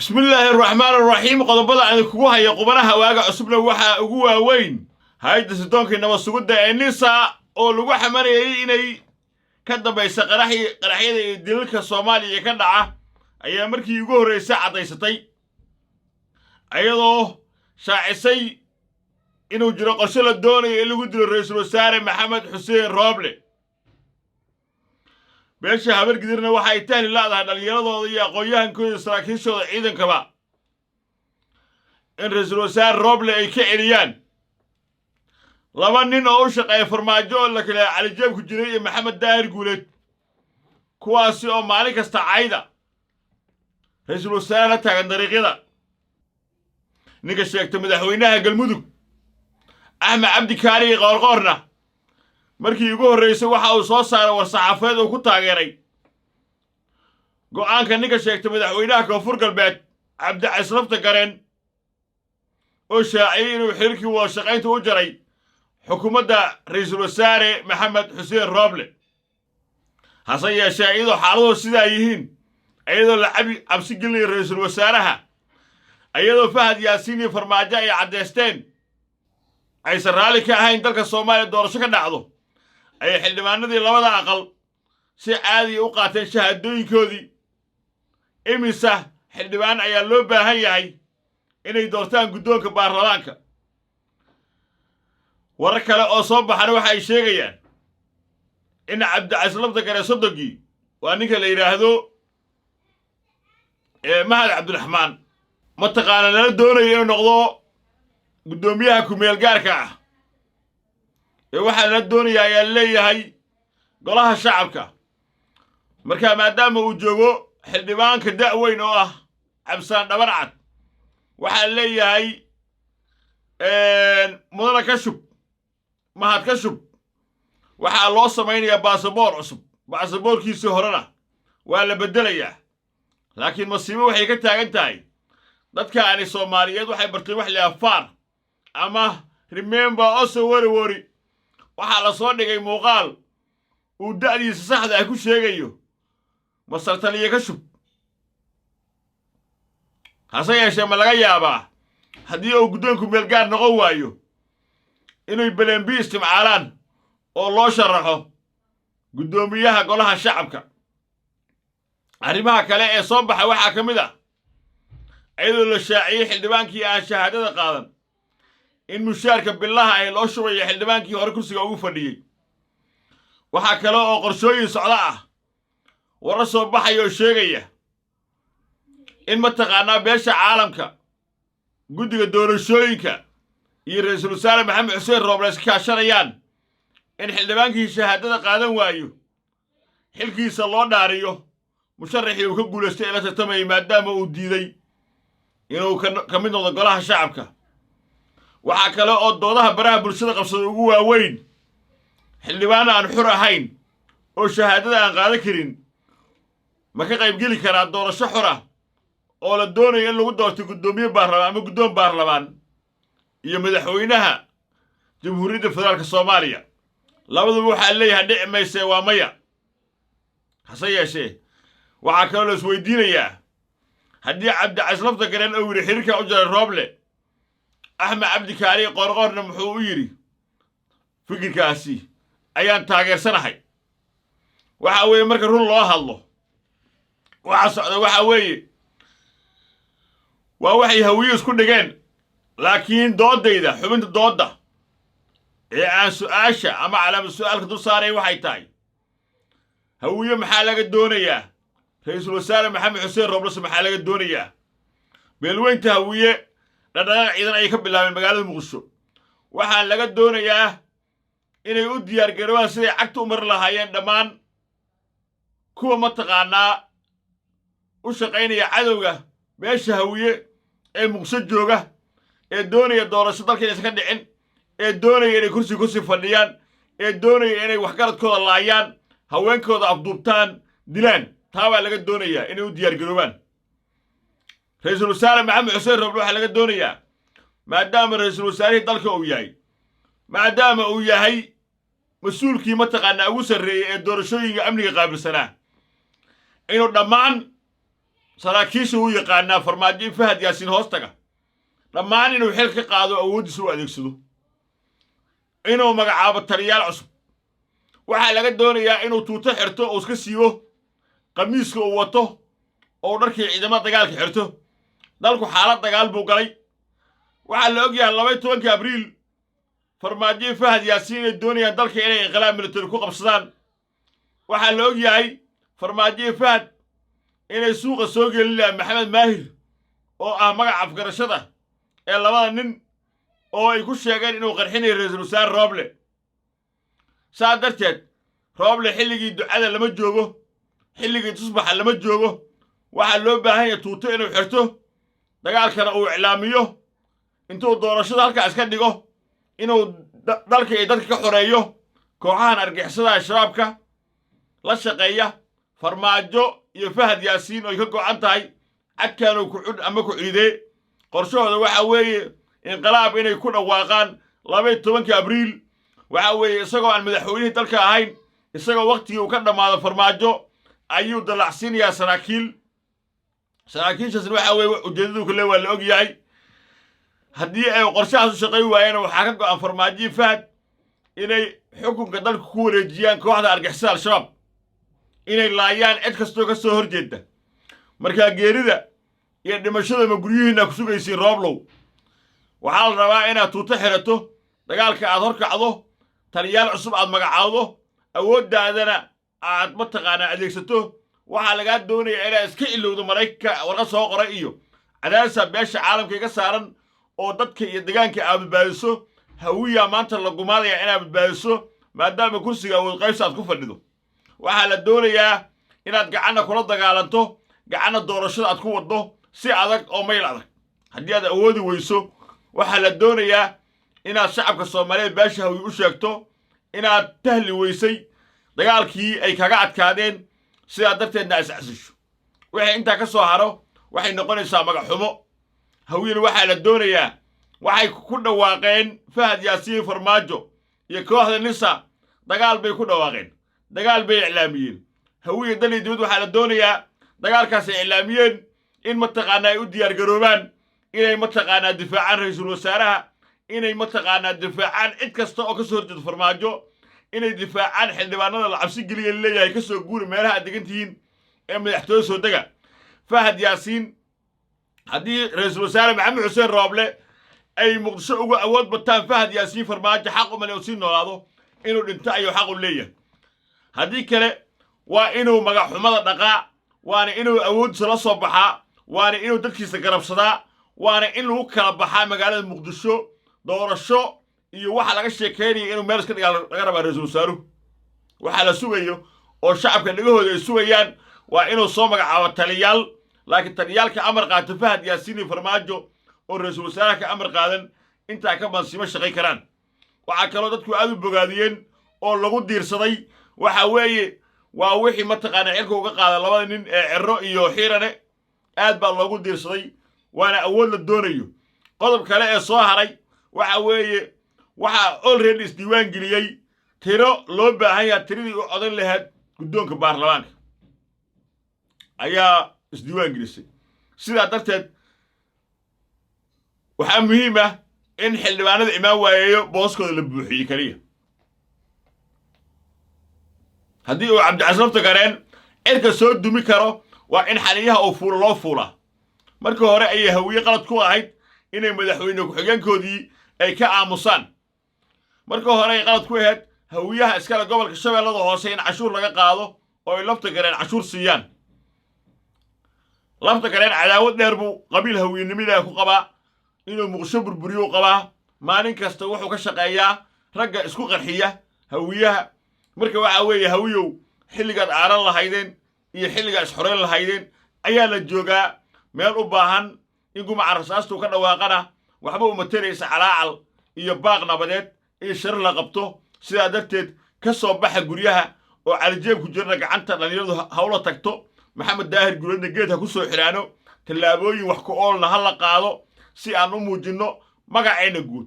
بسم الله الرحمن الرحيم قضبضا عن كوها يا قبرها واقع عصبنا وحا أقوى وين هايدا سدونك إنما السجودة النساء أو لو حمري إني كذا بيس قرحي دلك الصومالي كذا أي مركي يقول رئيس عطيستي أيضا شاعسي إنه جرى قصير الدوني اللي قدر الرئيس الوزراء محمد حسين روبلي beesha habar gidirna waxay taani laadahay dhalinyarada iyo aqoon-yahankooda saraakiishooda ciidankaba in ra'iisul wasaare Roble ay ka celiyaan laba nin oo u shaqeeya farmaajo oo la kala cali jeeb ku jiray iyo Maxamed Daahir Guuleed kuwaasi oo maalin kasta cayda ra'iisul wasaare taagan dariiqyada ninka sheegtay madaxweynaha galmudug Axmed Cabdi Kaari Qoorqoorna markii ugu horeysay waxa uu soo saaray war saxaafeed oo ku taageeray go'aanka ninka sheegtay madaxweynaha koonfur galbeed Cabdi Caslafta Gareen oo shaaciyay inuu xilkii wada shaqaynta u jaray xukuumadda ra'iisul wasaare Maxamed Xuseen Roble hase yeeshee iyadoo xaaladdu sidaa yihiin iyadoo la cabsi geliyay ra'iisul wasaaraha iyadoo Fahad Yaasiin iyo Farmaajo ay cadeysteen aysan raali ka ahayn dalka Soomaaliya doorasho ka dhacdo ay xildhibaanadii labada aqal si caadi u qaateen shahaadooyinkoodii imisa xildhibaan ayaa loo baahan yahay inay doortaan guddoonka baarlamaanka warar kale oo soo baxana waxa ay sheegayaan in Cabdi Caslafta Gareen Sodogii waa ninka la yiraahdo Mahad Cabdiraxmaan mataqaana la doonayo inuu noqdo guddoomiyaha ku-meel gaarka ah waxaa la doonayaa ayaa leeyahay golaha shacabka marka maadaama uu joogo xildhibaanka da'weyn oo ah Cabsaan Dhabarcad waxaa leeyahay mudana ka shub mahad ka shub waxaa loo samaynayaa baasaboor cusub baasaboorkiisii horena waa la bedelayaa laakiin masiibo waxay ka taagan tahay dadkaani Soomaaliyeed waxay bartay wax la afaar ama remember also worry waxaa la soo dhigay muuqaal uu da'diisa saxda ah ku sheegayo masartaliye ka shub hase yeeshee ma laga yaabaa haddii uu guddoonku meel gaar noqon waayo inay belenbi isticmaalaan oo loo sharaxo guddoomiyaha golaha shacabka arrimaha kale ee soo baxa waxaa ka mid ah iyadoo la shaaciyay xildhibaankii aan shahaadada qaadan in mushaarka billaha ay loo shubayo xildhibaankii hore kursiga ugu fadhiyay waxaa kale oo qorshooyin socda ah warar soo baxaya oo sheegaya in mataqaanaa beesha caalamka guddiga doorashooyinka iyo ra'iisul wasaare Maxamed Xuseen Roble iska kaashanayaan in xildhibaankii shahaadada qaadan waayo xilkiisa loo dhaariyo musharaxii uu ka guulaystay ila tartamayay maadaama uu diiday inuu ka mid noqdo golaha shacabka waxaa kale oo doodaha baraha bulshada qabsada ugu waaweyn xildhibaan aan xur ahayn oo shahaadada aan qaadan karin ma ka qayb geli karaa doorasho xor ah oo la doonayo in lagu doorto guddoomiye baarlamaan ama guddoon baarlamaan iyo madaxweynaha jamhuuriyadda federaalka Soomaaliya labaduba waxaa leeyahay dhici mayse waa maya hase yeeshee waxaa kaloo la isweydiinayaa haddii Cabdi Caslafta Gareen uu yidhi xiriirka u jaray Roble Axmed Cabdi Kaari Qoorqoorna muxuu u yidhi fikirkaasi ayaan taageersanahay waxa weeye marka run loo hadlo waxa socda waxa weeye waa waxay hawiye isku dhigeen laakiin doodayda xubinta dooda ee aan su'aasha ama calaamad su'aalka dul saaray waxay tahay hawiye maxaa laga doonayaa ra'iisul wasaare Maxamed Xuseen Roble maxaa laga doonayaa beelweynta hawiye dhaqdhaqaaq ciidan ay ka bilaabeen magaalada Muqdisho waxaa laga doonayaa inay u diyaar garoobaan siday cagta u mar lahaayeen dhammaan kuwa mataqaanaa u shaqaynaya cadowga beesha hawiye ee Muqdisho jooga ee doonaya doorasho dalka inaysan ka dhicin ee doonaya inay kursi fadhiyaan ee doonaya inay waxgaradkooda laayaan haweenkooda afduubtaan dilaan taa baa laga doonayaa inay u diyaar garoobaan ra'iisul wasaare Maxamed Xuseen Roble waxaa laga doonayaa maadaama ra'iisul wasaarihii dalka uu yahay maadaama uu yahay mas'uulkii mataqaanaa ugu sarreeyay ee doorashooyinka amniga qaabilsanaa inuu dhammaan saraakiisha uu yaqaanaa farmaajo fahad yaasiin hoostaga dhammaan inuu xil ka qaado awooddiisa u adeegsado inuu magacaabo taliyaal cusub waxaa laga doonayaa inuu tuuto xirto oo iska siibo qamiiska uu wato oo dharkii ciidamada dagaalka xirto dalku xaalad dagaal buu galay waxaa la og yahay 12 abriil farmaajo fahad yaasiin inay doonayaan dalka inay inqilaab militari ku qabsadaan waxaa la og yahay farmaajo fahad inay suuqa soo gelinayaan maxamed maahir oo ah magaca afgarashada ee labada nin oo ay ku sheegeen inuu qarxinayo ra'iisul wasaare Roble saa darteed Roble xilligii ducada lama joogo xilligii tusbaxa lama joogo waxaa loo baahan yahay tuuto inuu xirto dagaalkana uu iclaamiyo intuu doorashada halkaas ka dhigo inuu dalka iyo dadka ka xoreeyo kooxahan argixisada shabaabka la shaqeeya farmaajo iyo fahad yaasiin oo ka go'an tahay cagkaanu ku cud ama ku ciidee qorshahooda waxa weeye inqilaab inay ku dhawaaqaan 12 abriil waxa weeye isagoo aan madaxweynihii dalka ahayn isagoo waqtigii uu ka dhamaado farmaajo ayuu dalacsiinayaa saraakiishaasna waxa weeye ujeedadu kale waa la og yahay haddii ay qorshahaas u shaqayn waayeen waxaa ka go'an farmaajo fahad inay xukunka dalka ku wareejiyaan kooxda argixisada al-shabaab inay laayaan cid kastoo ka soo horjeeda markaa geerida iyo dhimashada ma guryihiinna ku sugaysiin Rooblow waxaa la rabaa inaad tuuto xirato dagaalka aad horkacdo taliyaal cusub aad magacaawdo awooddaadana aad mataqaanaa adeegsato waxaa lagaa doonayaa inaad iska ilowdo maraykanka warqad soo qoray iyo cadaadisa beesha caalamka iga saaran oo dadka iyo deegaanka aad badbaadiso hawiya maanta la gumaadaya inaad badbaadiso maadaama kursiga awood qaybsi aad ku fadhido waxaa la doonayaa inaad gacanna kula dagaalanto gacanna doorashada aad ku waddo si adag oo mayl adag haddii aad awoodi weyso waxaa la doonayaa inaad shacabka Soomaaliyeed beesha hawi u sheegto inaad tahli weysay dagaalkii ay kaga adkaadeen sidaa darteedna is casisho wixii intaa ka soo haro waxay noqonaysaa magac xumo hawiyana waxaa la doonayaa waxay ku dhawaaqeen fahad yaasiin farmaajo iyo kooxda nisa dagaal bay ku dhawaaqeen dagaal bay iclaamiyeen hawiya dalay dibad waxaa la doonayaa dagaalkaas ay iclaamiyeen in mataqaanaa ay u diyaar garoobaan inay mataqaanaa difaacaan ra'iisul wasaaraha inay mataqaanaa difaacaan cid kasta oo ka soo horjeedo farmaajo inay difaacaan xildhibaanada la cabsi geliya leeyahay ka soo guuri meelaha aad degan tihiin ee madaxtooyada soo dega fahad yaasiin haddii ra'iisul wasaare maxamed xuseen Roble ay muqdisho uga awood bataan fahad yaasiin farmaajo xaq u male oo sii noolaado inuu dhinto ayuu xaq u leeyahay haddii kale waa inuu magac xumada dhaqaa waana inuu awooddiisa la soo baxaa waana inuu dadkiisa garabsadaa waana in lagu kala baxaa magaalada muqdisho doorasho iyo waxa laga sheekeynaya inuu meel iska dhigaa laga rabaa ra'iisul wasaaruhu waxa la sugayo oo shacabka dhagahooda ay sugayaan waa inuu soo magacaabo taliyaal laakiin taliyaalka amar qaata fahad yaasiin iyo farmaajo oo ra'iisul wasaaraha ka amar qaadan intaa ka bansimo shaqay karaan waxaa kaloo dadku aad u bogaadiyeen oo lagu diirsaday waxa weeye waa wixii mataqaanaa xilka uga qaada labada nin ee Cirro iyo Xiirane aad baa loogu diirsaday waana awood la doonayo qodob kale ee soo haray waxa weeye waxa already isdiiwaan geliyay tiro loo baahan yahay tiradii u codan lahayd guddoonka baarlamaanka ayaa isdiiwaan gelisay sidaa darteed waxaa muhiim ah in xildhibaanada imaan waayeeyo booskooda la buuxiyey kaliya haddii uu cabdicasrafta gareen cirka soo dumi karo waa in xaniyaha uu fuulo loo fuulaa markii hore ayay hawiye qalad ku ahayd inay madaxweyne ku-xigeenkoodii ay ka aamusaan markii hore ay qalad ku ahayd hawiyaha iskale gobolka shabeellada hoose in cashuur laga qaado oo ay lafta gareen cashuur siiyaan lafta gareen cadaawad dheer buu qabiil hawiyenimada ku qabaa inuu muqdisho burburiyo qabaa maalin kasta wuxuu ka shaqeeyaa ragga isku qarxiya hawiyaha marka waxa weeye hawiyow xilligaad aaran lahaydeen iyo xilligaad isxoreyn lahaydeen ayaa la joogaa meel u baahan in gumaca rasaastu ka dhawaaqana waxba u mataraysa calaacal iyo baaq nabadeed in shir la qabto sidaa darteed ka soo baxa guryaha oo calijeeb ku jirna gacanta dhalinyaradu hawla tagto maxamed daahir guuleedna geed ha ku soo xidhaano tallaabooyin wax ku oolna ha la qaado si aan u muujinno magacayna guud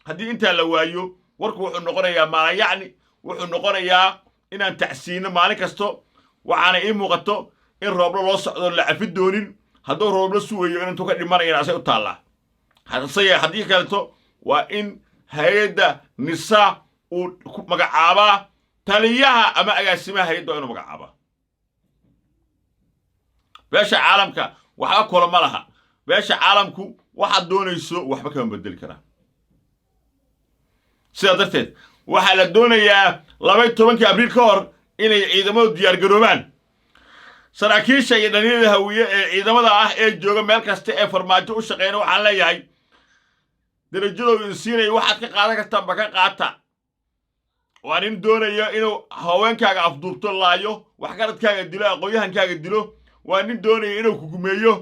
haddii intaa la waayo warku wuxuu noqonayaa maalayacni wuxuu noqonayaa inaan tacsiino maalin kasto waxaana ii muuqato in rooblo loo socdo la cafi doonin hadduu rooblo sugayo in intuu ka dhimanayana asay u taallaa haddii kaleto waa in hay-adda nisa uu magacaabaa taliyaha ama agaasimaha hay-adda waa inuu magacaabaa beesha caalamka waxba kulama laha beesha caalamku waxaad doonayso waxba kama bedeli karaa sidaa darteed waxaa la doonayaa 12 abriil ka hor inay ciidamadu diyaar garoobaan saraakiisha iyo dhalinyarada hawiye ee ciidamada ah ee jooga meel kasta ee farmaajo u shaqeynaya waxaan leeyahay darajadoodu siinay waxaad ka qaadan kartaan baka qaata waa nin doonaya inuu haweenkaaga afduubto laayo waxgaradkaaga dilo aqoonyahankaaga dilo waa nin doonaya inuu ku gumeeyo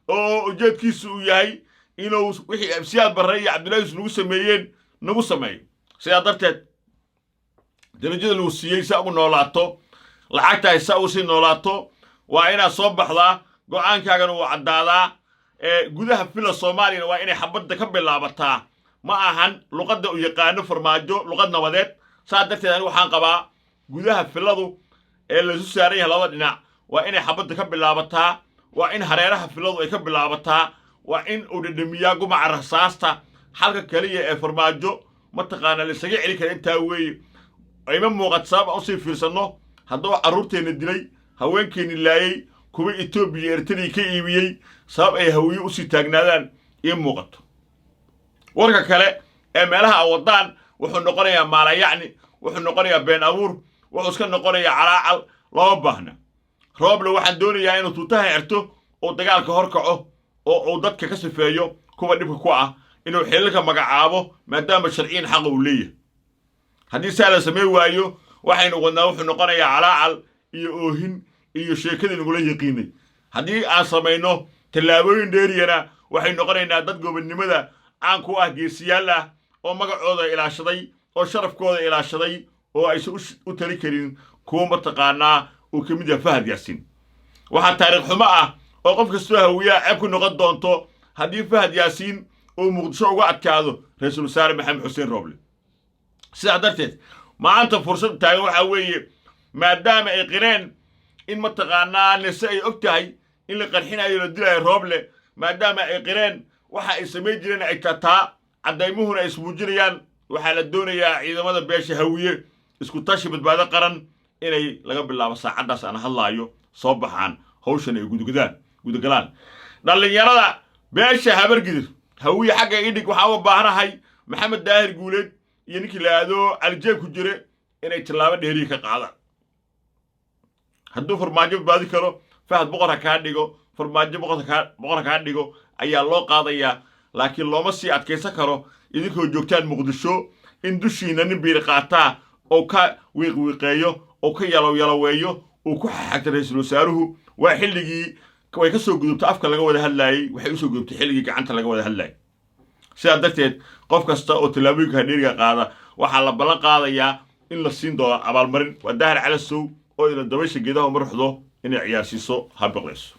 oo ujeedkiisu uu yahay inuu wixii absiyaad barre iyo cabdullaahi nagu sameeyo sidaa darteed darajada lagu siiyey saa ugu noolaato lacagtahay saa uu sii noolaato waa inaad soo baxdaa go'aankaagana uu caddaadaa gudaha fila soomaaliyana waa inay xabadda ka bilaabataa ma ahan luqadda u yaqaano farmaajo luqad nabadeed saa darteed anigu waxaan qabaa gudaha filadu ee laysu saaran yahay labada dhinac waa inay xabadda ka bilaabataa waa in hareeraha filadu ay ka bilaabataa waa in uu dhadhamiyaa gumaca rasaasta xalka kaliya ee farmaajo mataqaana la isaga celi kara intaa weeye ayma muuqat sabab aan usii fiirsanno hadduu carruurteenna dilay haweenkeenni laayay kuwa etoobiya ertadii ka iibiyey sabab ay hawiye usii taagnaadaan ii muuqato warka kale ee meelaha awadaan wuxuu noqonayaa maalayacni wuxuu noqonayaa been abuur wuxuu iska noqonayaa calaacal looma baahna rooble waxaan doonayaa inuu tuutaha xirto oo dagaalka hor kaco oo uu dadka ka sifeeyo kuwa dhibka ku ah inuu xilalka magacaabo maadaama sharciyin xaqa uu leeyahay haddii saa la samey waayo waxaynu wadnaa wuxuu noqonayaa calaacal iyo oohin iyo sheekadii nagula yaqiinay haddii aan samayno tallaabooyin dheeriyana waxay noqonaynaa dad gobonnimada caan ku ah geesiyaal ah oo magacooda ilaashaday oo sharafkooda ilaashaday oo aysan u tali karin kuwa mataqaanaa uu ka mid yahay Fahad Yaasiin waxaa taariikh xumo ah oo qof kastoo hawiyaa ceeb ku noqon doonto haddii Fahad Yaasiin uu muqdisho uga adkaado ra'iisul wasaare maxamed xuseen rooble sidaa darteed maanta fursad taagan waxaa weeye maadaama ay qireen in mataqaanaa nise ay og tahay in la qarxinayo la dilayo rooble maadaama ay qireen waxa ay samayn jireen ay tataa caddaymuhuna ay ismuujinayaan waxaa la doonayaa ciidamada beesha hawiye isku tashi badbaado qaran inay laga bilaabo saacaddaas aan hadlaayo soo baxaan hawshan ay gudagalaan dhallinyarada beesha habargidir hawiye xagga idhig waxaa u baahanahay maxamed daahir guuleed iyo ninkii la aado calijeeb ku jire inay tallaabo dheeriya ka qaadaan hadduu farmaajo badbaadi karo fahad boqor ha kaa dhigo farmaajo boqor ha kaa dhigo ayaa loo qaadayaa laakiin looma sii adkaysan karo idinkoo joogtaan muqdisho in dushiina nin biiri qaataa oo ka wiiqwiiqeeyo oo ka yaloweeyo uu ku xaxagta ra'iisul wasaaruhu waa xilligii way ka soo gudubtay afka laga wada hadlaayay waxay u soo gudubtay xilligii gacanta laga wada hadlaayay sidaa darteed qof kasta oo tallaabooyinka dheeriga qaada waxaa la ballan qaadayaa in la siin doono abaalmarin waa daahir calasow oo ila dabaysha geedaha marxdo inay ciyaarsiiso ha biqlayso